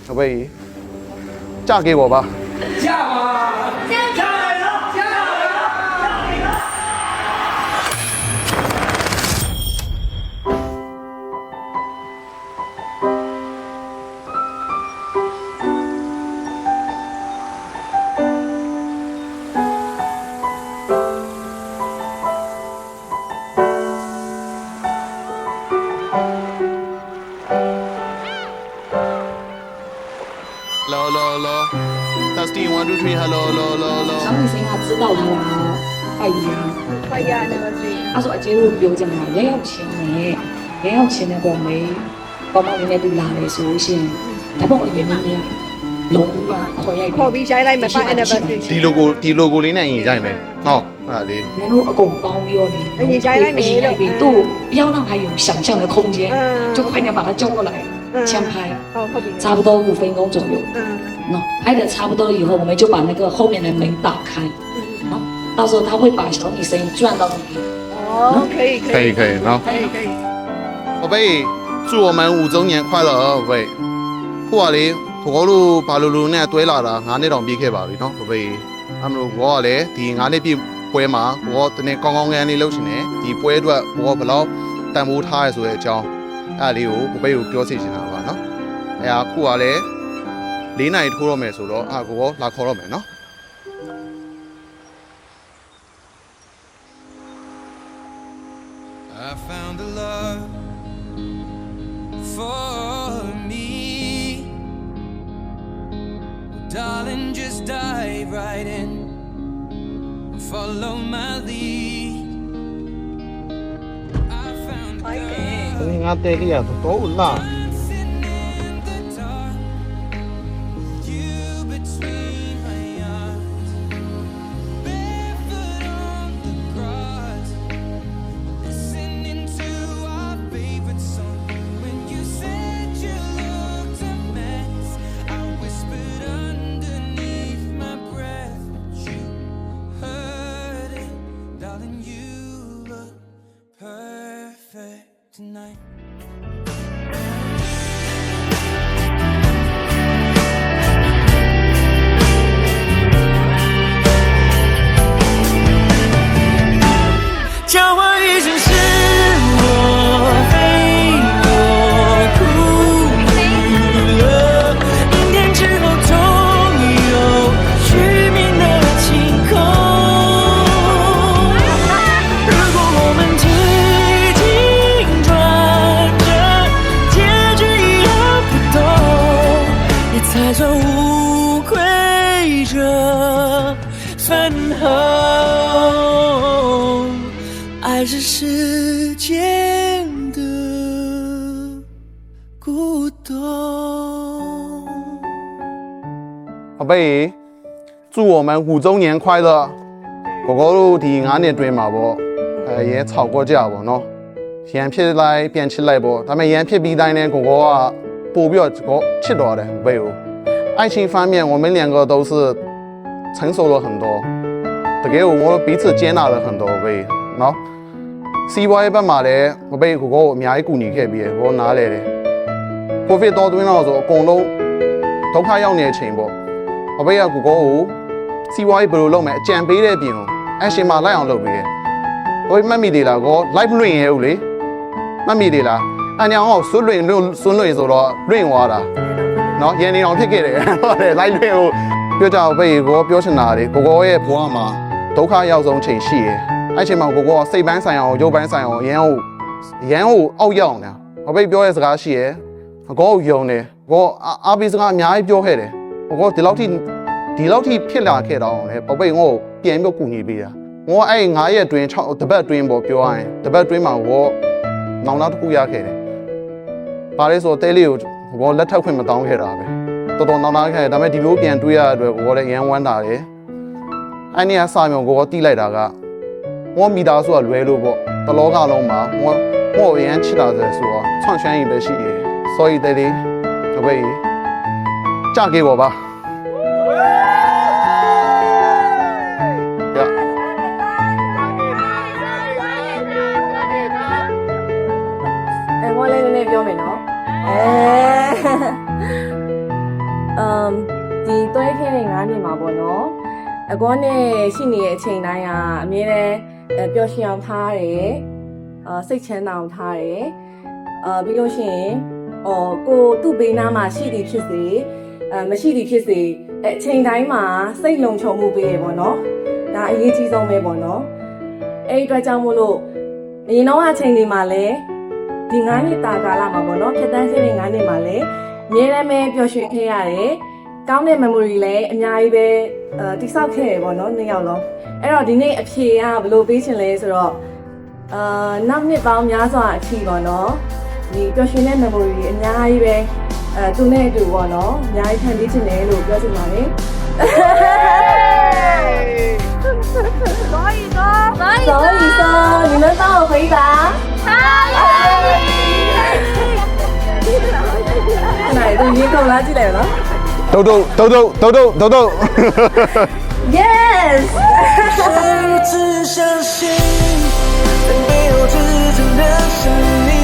宝贝，嫁给我吧。嫁吧，嫁来了，嫁来了，嫁来了。Hello，Testing 1 2 3 Hello，小女生她知道她要拜一啊，拜一啊，那个是。她說姐會表姐嘛，也有錢呢，也有錢呢，講你幫忙你哋對拿嚟數先，睇幫我原來呢，老啊，ขอพี่ใช้อะไรมาป้า anniversary ဒီ logo လေးနဲ့ရင်ကြိုက်မယ်ဟုတ်အဲ့ဒါလေး 你們အကုန်包ပြီးတော့你都不要讓她有想象的空間，就快點把她叫過來簽拍，差不多5分鐘左右，拍的差不多以後，我們就把那個後面的門打開，到時候他會把小女生轉到裡面。哦，可以，好，寶貝，祝我們5周年快樂啊，寶貝。ခုကလေဘောလို့ဘာလို့နဲ့တွဲလာတာ9နှစ်တောင်ပြည့်ခဲ့ပါပြီနော်寶貝အဲ့မလို့ဘောကလည်းဒီ9နှစ်ပြည့်ပွဲမှာဘောတနေ့ကောင်းကောင်းငန်းလေးလုပ်ချင်တယ်ဒီပွဲအတွက်ဘောဘယ်လောက်တန်ဖိုးထားရဆိုတဲ့အကြောင်းအဲ့လေးကို寶貝ကိုပြောစီချင်တာပါနော်အဲ့ဒါခုကလည်း4နိုင်ထိုးတော့မယ်ဆိုတော့အာကိုလာခေါ်တော့မယ်နော်I found a love for me. Darling, just dive right in. Follow my lead. I found a girl ငါတဲလေးရတော့လာ dancing in the dark. You between my arms. Barefoot on the grass. Listening to our favorite song. When you said you looked a mess, I whispered underneath my breath, but you heard it, darling. You look perfect tonight. Tell what isn't sin or飞过哭了，阴天之后总有虚名的晴空。如果我们几经转折，结局一样不同，也才算无愧这份后。爱是世间的孤独。寶貝，祝我們5周年快樂！哥哥တို့ဒီ9နှစ်တွင်းမှာပေါ့ရဲ吵過ကြပေါ့နော်ရန်ဖြစ်လိုက်ပြန်ချစ်လိုက်ပေါ့ဒါပေမဲ့ရန်ဖြစ်ပြီးတိုင်းနဲ့哥哥ကပို့ပြီးတော့ချစ်တော်တယ်寶貝ကို愛情方面我們兩個都是成熟了很多တကယ်ကို我彼此接納了很多寶貝နော်စီးပွားရေးဘက်မှာလည်း寶貝哥哥ကိုအများကြီးကူညီခဲ့ပြီးတယ်ဘောနားလဲတယ်ကိုဗစ်တော့တွင်းတော့ဆိုအကုန်လုံးဒုက္ခရောက်နေတဲ့အချိန်ပေါ့宝貝က哥哥ကိုစီးပွားရေးဘယ်လိုလုပ်မလဲအကြံပေးတဲ့အပြင်ကိုအရှင်မလိုက်အောင်လုပ်ပေးတယ်။ကိုမှတ်မိသေးလားကောလိုက်လွင့်ရဲဦးလေမှတ်မိသေးလားအညာအောင်ဆွလွင့်ဆိုတော့လွင့်သွားတာနော်ရန်နေအောင်ဖြစ်ခဲ့တယ်ဟုတ်တယ်လိုက်လွင့်ကိုပြောကြအောင်ပဲကိုပြောချင်တာလေကိုရဲ့ဘဝမှာဒုက္ခရောက်ဆုံးချိန်ရှိတယ်အဲ့ချိန်မှာကိုစိတ်ပိုင်းဆိုင်အောင်ရုပ်ပိုင်းဆိုင်အောင်ရန်ကိုအောက်ရောက်နေတာဘာပဲပြောရဲစကားရှိရယ်ကိုယုံတယ်ကိုအားပေးစကားအများကြီးပြောခဲ့တယ်ကိုဒီလောက်ထိဖြစ်လာခဲ့တော့လေ宝贝ကိုပြန်ပြီးကူညီပေးတာ我အဲ့9ရက်တွင်း6တပတ်တွင်းပေါ့ပြောရရင်တပတ်တွင်းမှာ我နောင်နောက်တစ်ခုရခဲ့တယ်။ဘာလဲဆိုတဲလေးကိုလက်ထပ်ခွင့်မတောင်းခဲ့တာပဲ။တော်တော်နောင်နောက်ခဲ့တယ်ဒါပေမဲ့ဒီလိုပြန်တွေးရတဲ့အတွက်ကိုလည်းအရန်ဝမ်းတာတယ်။အဲ့ဒီအစာမျိုးကိုတီးလိုက်တာက我မိသားစုကလွဲလို့ပေါ့တလောကလုံးမှာ我အရန်ချစ်တာဆိုတော့创轩也ပဲရှိတယ်။所以တဲလေး宝贝嫁给我吧。我လည်းနည်းနည်းပြောမယ်နော် ဒီတွဲခင်းတဲ့9နှစ်မှာပေါ့နော်အကောနဲ့ရှိနေတဲ့အချိန်တိုင်းကအမြဲတမ်းပျော်ရွှင်အောင်ထားရတယ်စိတ်ချမ်းသာအောင်ထားရတယ်ပြီးလို့ရှိရင်ကိုသူ့ဘေးနားမှာရှိသည်ဖြစ်စေမရှိသည်ဖြစ်စေအချိန်တိုင်းမှာစိတ်လုံခြုံမှုပေးရပေါ့နော်ဒါအရေးကြီးဆုံးပဲပေါ့နော်အဲ့ဒီအတွက်ကြောင့်မို့လို့အရင်တော့အချိန်တွေမှာလည်းဒီ9နှစ်တာကာလမှာပေါ့နော်ဖြတ်တန်းခဲ့တဲ့9နှစ်မှာလည်းအများအားပဲပျော်ရွှင်ခဲ့ရတယ်ကောင်းတဲ့ memory လည်းအများကြီးပဲတိဆောက်ခဲ့ရပေါ့နော်နှစ်ယောက်လုံးအဲ့တော့ဒီနေ့အဖြေကဘယ်လိုပေးချင်လဲဆိုတော့နောက်နှစ်ပေါင်းများစွာအထိပေါ့နော်ဒီပျော်ရွှင်တဲ့ memory တွေအများကြီးပဲသူနဲ့အတူပေါ့နော်အများကြီးဖန်တီးချင်တယ်လို့ပြောချင်ပါတယ်所以说，你们帮我回答。哪都已经够垃圾了。豆豆。Yes。谁只相信在背后指针的是你？